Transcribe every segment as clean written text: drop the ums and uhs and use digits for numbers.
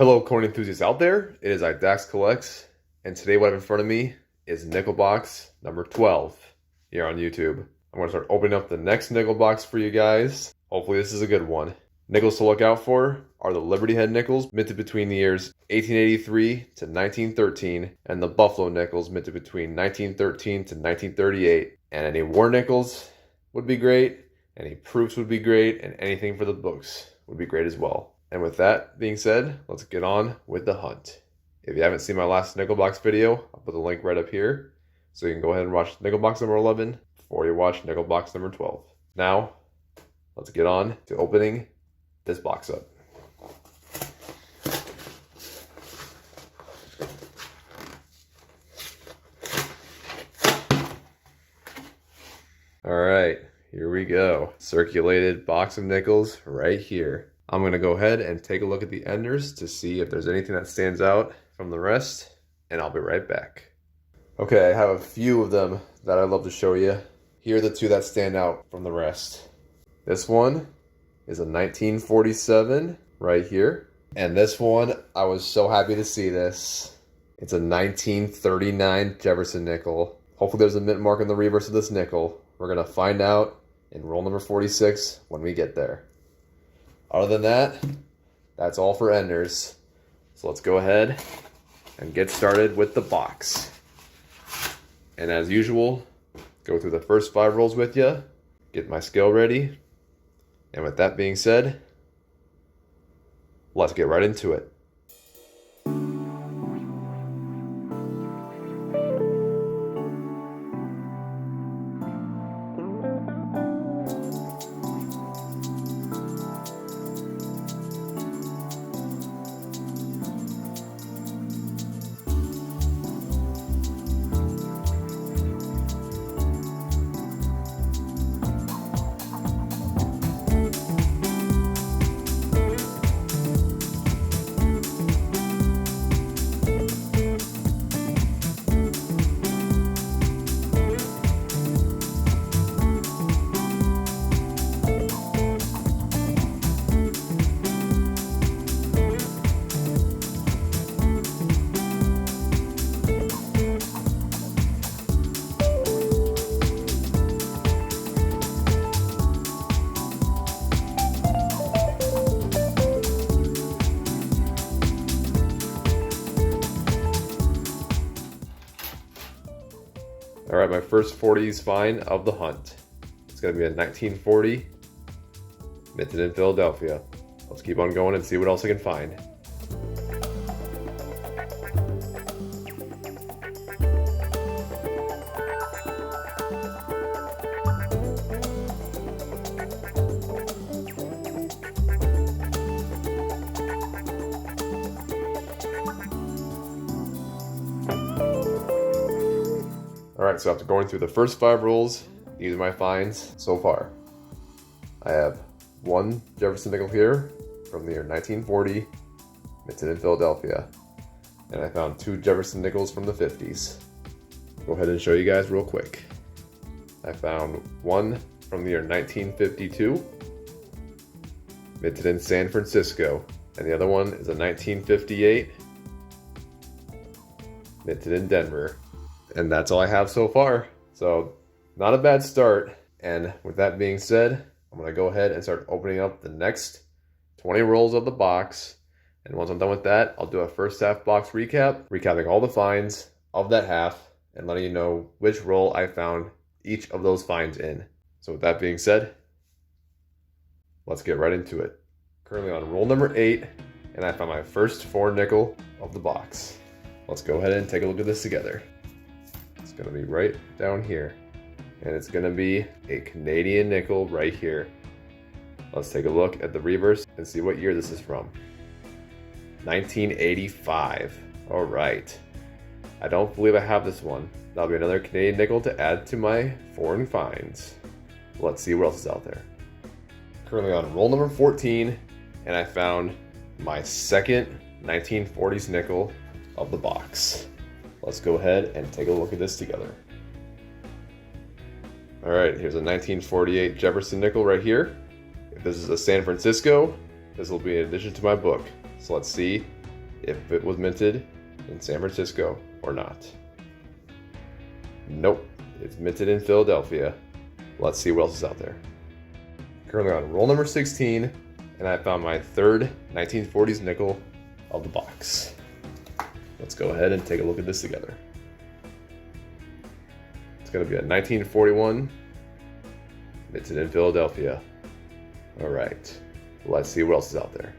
Hello, coin enthusiasts out there. It is Dax Collects, and today what I have in front of me is nickel box number 12 here on YouTube. I'm going to start opening up the next nickel box for you guys. Hopefully this is a good one. Nickels to look out for are the Liberty Head nickels minted between the years 1883 to 1913, and the Buffalo nickels minted between 1913 to 1938. And any war nickels would be great, any proofs would be great, and anything for the books would be great as well. And with that being said, let's get on with the hunt. If you haven't seen my last nickel box video, I'll put the link right up here, so you can go ahead and watch nickel box number 11 before you watch nickel box number 12. Now, let's get on to opening this box up. All right, here we go. Circulated box of nickels right here. I'm going to go ahead and take a look at the enders to see if there's anything that stands out from the rest, and I'll be right back. Okay, I have a few of them that I'd love to show you. Here are the two that stand out from the rest. This one is a 1947 right here. And this one, I was so happy to see this. It's a 1939 Jefferson nickel. Hopefully there's a mint mark on the reverse of this nickel. We're going to find out in roll number 46 when we get there. Other than that, that's all for enders. So let's go ahead and get started with the box. And as usual, go through the first 5 rolls with you, get my scale ready. And with that being said, let's get right into it. All right, my first 40s find of the hunt. It's going to be a 1940 minted in Philadelphia. Let's keep on going and see what else I can find. Alright, so after going through the first 5 rolls, these are my finds so far. I have one Jefferson nickel here from the year 1940, minted in Philadelphia. And I found 2 Jefferson nickels from the 50s. Go ahead and show you guys real quick. I found one from the year 1952, minted in San Francisco. And the other one is a 1958, minted in Denver. And that's all I have so far. So not a bad start. And with that being said, I'm going to go ahead and start opening up the next 20 rolls of the box. And once I'm done with that, I'll do a first half box recap, recapping all the finds of that half and letting you know which roll I found each of those finds in. So with that being said, let's get right into it. Currently on roll number 8, and I found my first 4 nickel of the box. Let's go ahead and take a look at this together. It's going to be right down here, and it's going to be a Canadian nickel right here. Let's take a look at the reverse and see what year this is from. 1985. All right. I don't believe I have this one. That'll be another Canadian nickel to add to my foreign finds. Let's see what else is out there. Currently on roll number 14, and I found my second 1940s nickel of the box. Let's go ahead and take a look at this together. All right, here's a 1948 Jefferson nickel right here. If this is a San Francisco, this will be an addition to my book. So let's see if it was minted in San Francisco or not. Nope, it's minted in Philadelphia. Let's see what else is out there. Currently on roll number 16, and I found my third 1940s nickel of the box. Let's go ahead and take a look at this together. It's going to be a 1941 minted in Philadelphia. All right, let's see what else is out there.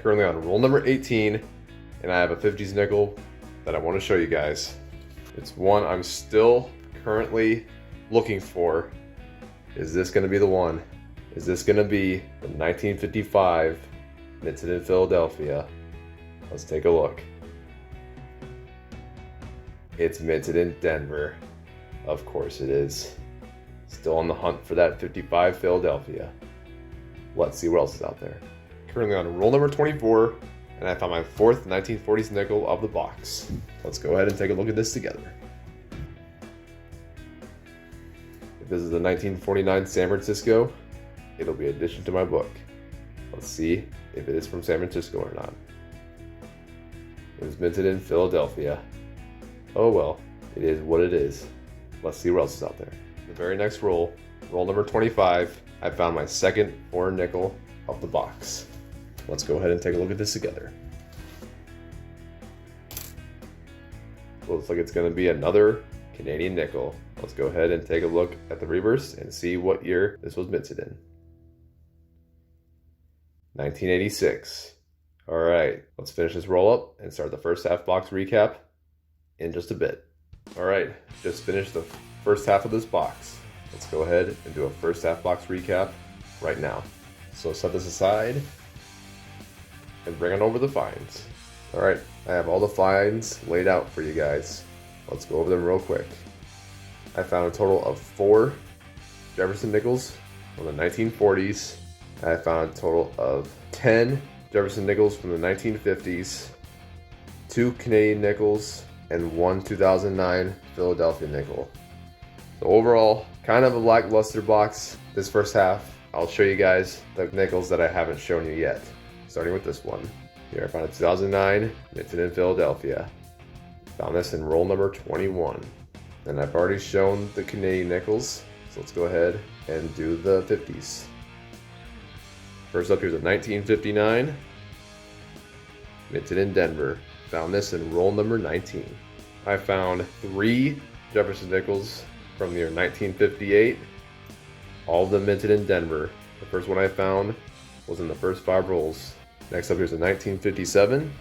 Currently on roll number 18, and I have a 50s nickel that I want to show you guys. It's one I'm still currently looking for. Is this going to be the one? Is this going to be the 1955 minted in Philadelphia? Let's take a look. It's minted in Denver. Of course it is. Still on the hunt for that 55 Philadelphia. Let's see what else is out there. Currently on roll number 24, and I found my fourth 1940s nickel of the box. Let's go ahead and take a look at this together. If this is the 1949 San Francisco, it'll be addition to my book. Let's see if it is from San Francisco or not. It was minted in Philadelphia. Oh well, it is what it is. Let's see what else is out there. The very next roll, roll number 25, I found my second foreign nickel of the box. Let's go ahead and take a look at this together. Looks like it's going to be another Canadian nickel. Let's go ahead and take a look at the reverse and see what year this was minted in. 1986. All right, let's finish this roll up and start the first half box recap in just a bit. All right, just finished the first half of this box. Let's go ahead and do a first half box recap right now. So set this aside and bring on over the finds. All right, I have all the finds laid out for you guys. Let's go over them real quick. I found a total of 4 Jefferson nickels from the 1940s. I found a total of 10 Jefferson nickels from the 1950s, 2 Canadian nickels, and 1 2009 Philadelphia nickel. So overall, kind of a lackluster box this first half. I'll show you guys the nickels that I haven't shown you yet. Starting with this one. Here I found a 2009 minted in Philadelphia. Found this in roll number 21. And I've already shown the Canadian nickels, so let's go ahead and do the 50s. First up, here's a 1959 minted in Denver. Found this in roll number 19. I found 3 Jefferson nickels from the year 1958, all of them minted in Denver. The first one I found was in the first 5 rolls. Next up, here's a 1957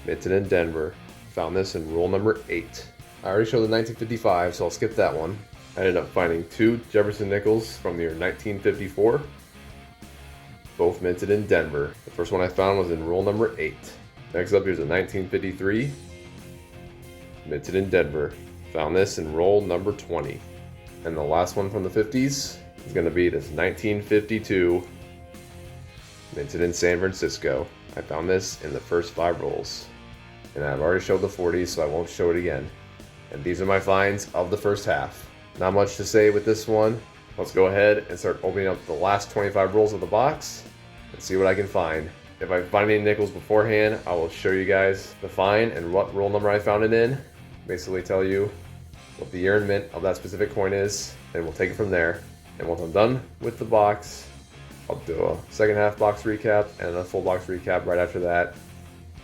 minted in Denver. Found this in roll number 8. I already showed the 1955, so I'll skip that one. I ended up finding 2 Jefferson nickels from the year 1954, both minted in Denver. The first one I found was in roll number 8. Next up, here's a 1953 minted in Denver. Found this in roll number 20. And the last one from the 50s is going to be this 1952 minted in San Francisco. I found this in the first 5 rolls. And I've already showed the 40s, so I won't show it again. And these are my finds of the first half. Not much to say with this one. Let's go ahead and start opening up the last 25 rolls of the box and see what I can find. If I find any nickels beforehand, I will show you guys the find and what roll number I found it in. Basically tell you what the year and mint of that specific coin is, and we'll take it from there. And once I'm done with the box, I'll do a second half box recap and a full box recap right after that,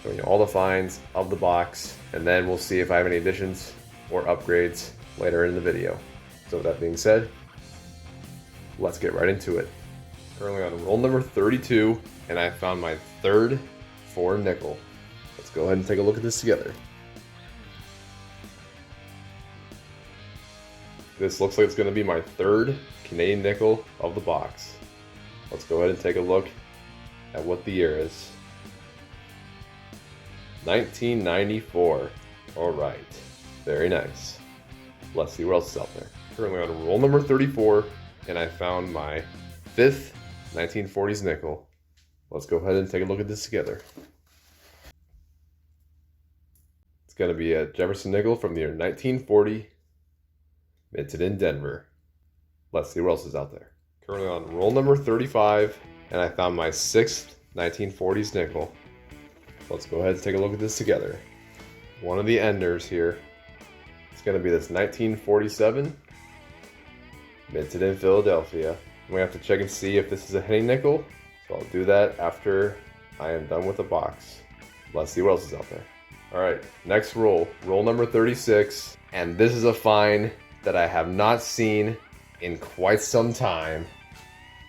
showing you all the finds of the box, and then we'll see if I have any additions or upgrades later in the video. So with that being said, let's get right into it. Currently on roll number 32, and I found my third foreign nickel. Let's go ahead and take a look at this together. This looks like it's going to be my third Canadian nickel of the box. Let's go ahead and take a look at what the year is. 1994. All right, very nice. Let's see what else is out there. Currently on roll number 34, and I found my 5th 1940s nickel. Let's go ahead and take a look at this together. It's going to be a Jefferson nickel from the year 1940, minted in Denver. Let's see what else is out there. Currently on roll number 35, and I found my 6th 1940s nickel. Let's go ahead and take a look at this together. One of the enders here. It's going to be this 1947 minted in Philadelphia. We have to check and see if this is a henny nickel. So I'll do that after I am done with the box. Let's see what else is out there. Alright, next roll. Roll number 36. And this is a find that I have not seen in quite some time.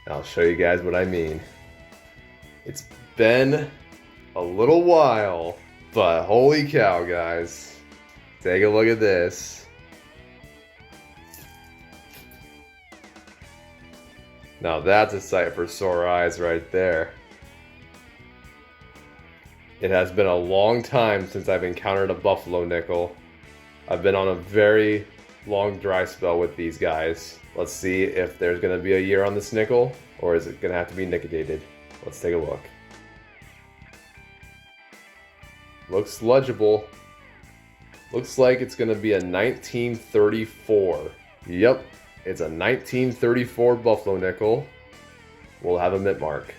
And I'll show you guys what I mean. It's been a little while, but holy cow, guys. Take a look at this. Now that's a sight for sore eyes right there. It has been a long time since I've encountered a buffalo nickel. I've been on a very long dry spell with these guys. Let's see if there's going to be a year on this nickel, or is it going to have to be nickedated. Let's take a look. Looks legible. Looks like it's going to be a 1934. Yep, it's a 1934 buffalo nickel. We'll have a mint mark.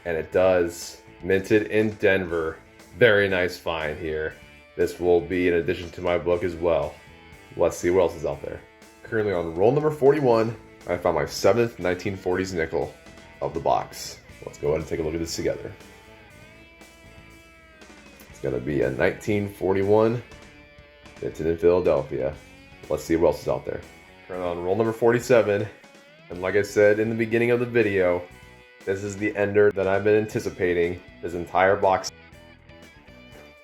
And it does. Minted in Denver. Very nice find here. This will be in addition to my book as well. Let's see what else is out there. Currently on roll number 41, I found my 7th 1940s nickel of the box. Let's go ahead and take a look at this together. It's going to be a 1941 minted in Philadelphia. Let's see what else is out there. Currently on roll number 47, and like I said in the beginning of the video, this is the ender that I've been anticipating this entire box.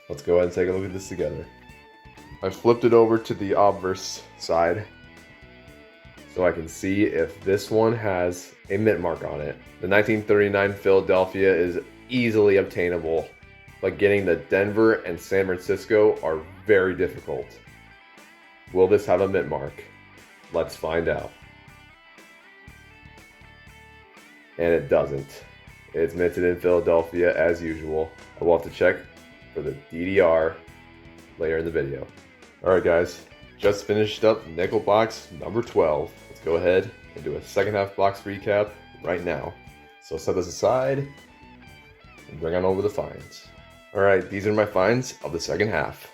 Let's go ahead and take a look at this together. I flipped it over to the obverse side so I can see if this one has a mint mark on it. The 1939 Philadelphia is easily obtainable, but getting the Denver and San Francisco are very difficult. Will this have a mint mark? Let's find out. And it doesn't. It's minted in Philadelphia as usual. I will have to check for the DDR later in the video. Alright guys, just finished up nickel box number 12. Let's go ahead and do a second half box recap right now. So set this aside and bring on over the finds. Alright, these are my finds of the second half.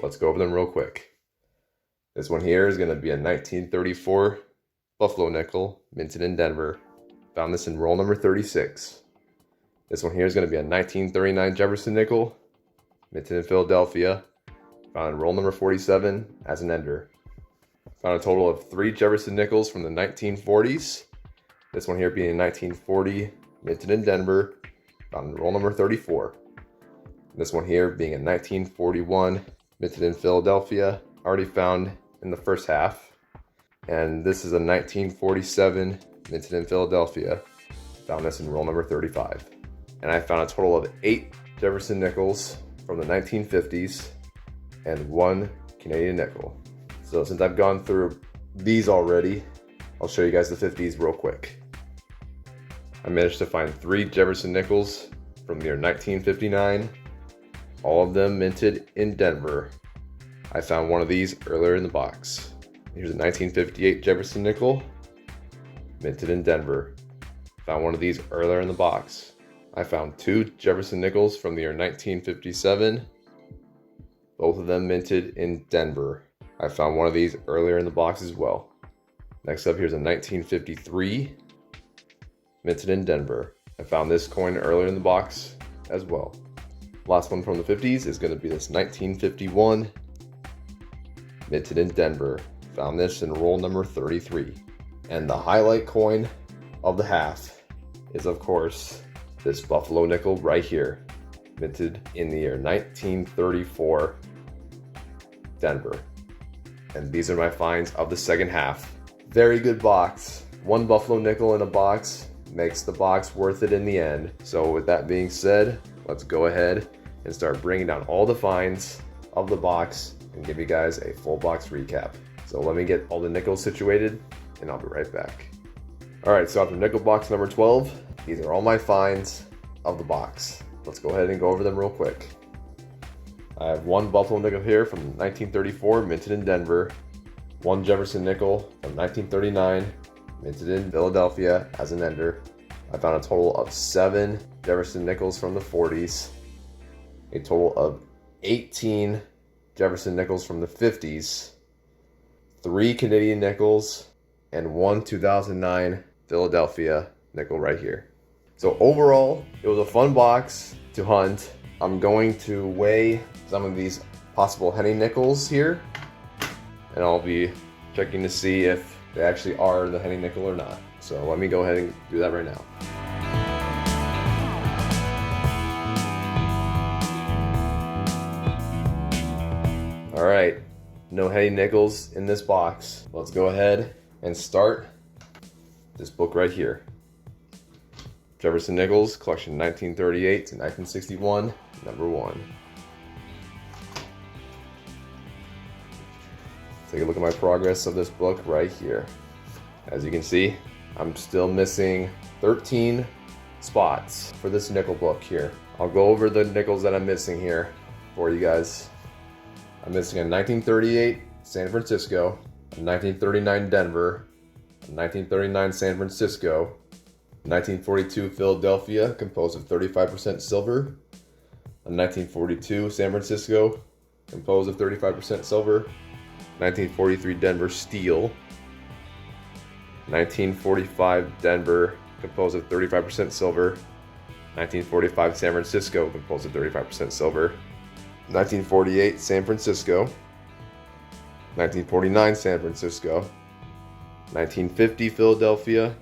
Let's go over them real quick. This one here is going to be a 1934 buffalo nickel minted in Denver. Found this in roll number 36. This one here is going to be a 1939 Jefferson nickel, minted in Philadelphia. Found in roll number 47 as an ender. Found a total of 3 Jefferson nickels from the 1940s. This one here being 1940, minted in Denver. Found in roll number 34. This one here being a 1941, minted in Philadelphia. Already found in the first half. And this is a 1947, minted in Philadelphia. Found this in roll number 35. And I found a total of 8 Jefferson nickels from the 1950s and 1 Canadian nickel. So since I've gone through these already, I'll show you guys the 50s real quick. I managed to find 3 Jefferson nickels from the year 1959, all of them minted in Denver. I found one of these earlier in the box. Here's a 1958 Jefferson nickel, minted in Denver. Found one of these earlier in the box. I found 2 Jefferson nickels from the year 1957, both of them minted in Denver. I found one of these earlier in the box as well. Next up, here's a 1953, minted in Denver. I found this coin earlier in the box as well. Last one from the 50s is going to be this 1951, minted in Denver. Found this in roll number 33. And the highlight coin of the half is, of course, this buffalo nickel right here, minted in the year 1934, Denver. And these are my finds of the second half. Very good box. 1 buffalo nickel in a box makes the box worth it in the end. So with that being said, let's go ahead and start bringing down all the finds of the box and give you guys a full box recap. So let me get all the nickels situated and I'll be right back. Alright, so after nickel box number 12, these are all my finds of the box. Let's go ahead and go over them real quick. I have 1 buffalo nickel here from 1934, minted in Denver. 1 Jefferson nickel from 1939, minted in Philadelphia as an ender. I found a total of 7 Jefferson nickels from the 40s, a total of 18 Jefferson nickels from the 50s, 3 Canadian nickels, and 1 2009 Philadelphia nickel right here. So overall, it was a fun box to hunt. I'm going to weigh some of these possible penny nickels here, and I'll be checking to see if they actually are the penny nickel or not. So let me go ahead and do that right now. All right, no penny nickels in this box. Let's go ahead and start this book right here. Jefferson Nickels, collection 1938 to 1961, number 1. Take a look at my progress of this book right here. As you can see, I'm still missing 13 spots for this nickel book here. I'll go over the nickels that I'm missing here for you guys. I'm missing a 1938 San Francisco, a 1939 Denver, a 1939 San Francisco, 1942 Philadelphia, composed of 35% silver, a 1942 San Francisco, composed of 35% silver, 1943 Denver steel, 1945 Denver, composed of 35% silver, 1945 San Francisco, composed of 35% silver, 1948 San Francisco, 1949 San Francisco, 1950 Philadelphia,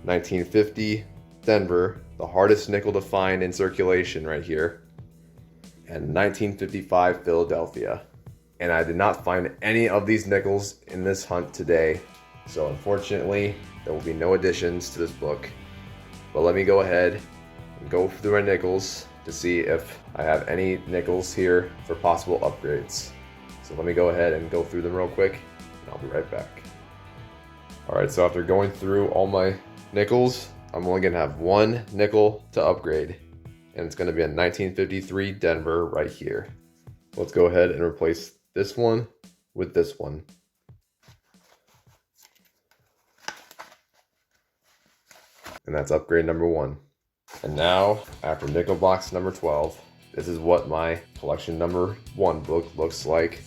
1950 Denver, the hardest nickel to find in circulation right here, and 1955 Philadelphia. And I did not find any of these nickels in this hunt today, so unfortunately there will be no additions to this book. But let me go ahead and go through my nickels to see if I have any nickels here for possible upgrades. So let me go ahead and go through them real quick, and I'll be right back. Alright, so after going through all my nickels, I'm only going to have 1 nickel to upgrade, and it's going to be a 1953 Denver right here. Let's go ahead and replace this one with this one. And that's upgrade number 1. And now, after nickel box number 12, this is what my collection number 1 book looks like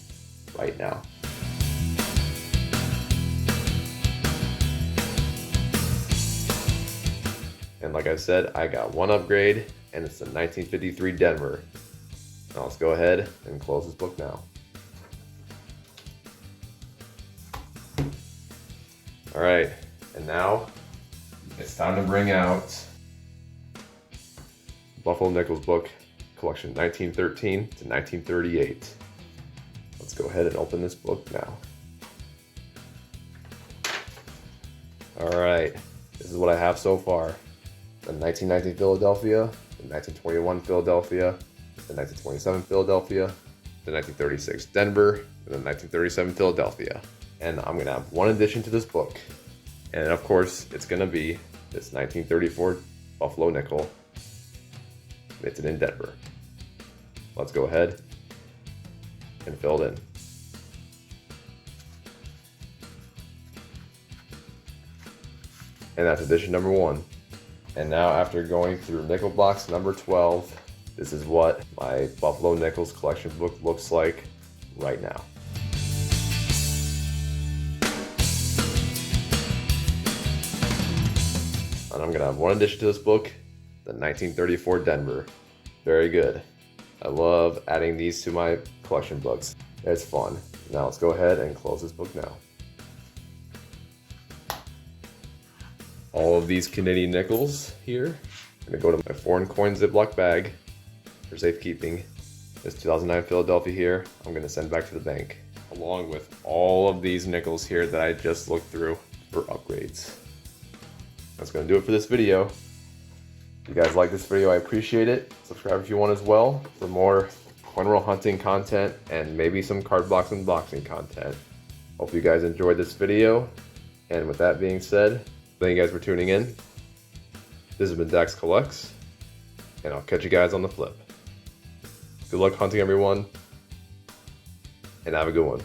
right now. And like I said, I got 1 upgrade, and it's the 1953 Denver. Now let's go ahead and close this book now. Alright, and now it's time to bring out Buffalo Nickels book, collection 1913 to 1938. Let's go ahead and open this book now. Alright, this is what I have so far. The 1919 Philadelphia, the 1921 Philadelphia, the 1927 Philadelphia, the 1936 Denver, and the 1937 Philadelphia. And I'm going to have 1 addition to this book. And of course, it's going to be this 1934 Buffalo Nickel, minted in Denver. Let's go ahead and fill it in. And that's edition number 1. And now, after going through nickel box number 12, this is what my Buffalo Nickels collection book looks like right now. And I'm going to have 1 addition to this book, the 1934 Denver. Very good. I love adding these to my collection books. It's fun. Now let's go ahead and close this book now. All of these Canadian nickels here. I'm going to go to my foreign coin Ziploc bag for safekeeping. This 2009 Philadelphia here, I'm going to send back to the bank, along with all of these nickels here that I just looked through for upgrades. That's going to do it for this video. If you guys like this video, I appreciate it. Subscribe if you want as well for more coin roll hunting content and maybe some card box unboxing content. Hope you guys enjoyed this video. And with that being said, thank you guys for tuning in. This has been Dax Collects, and I'll catch you guys on the flip. Good luck hunting, everyone, and have a good one.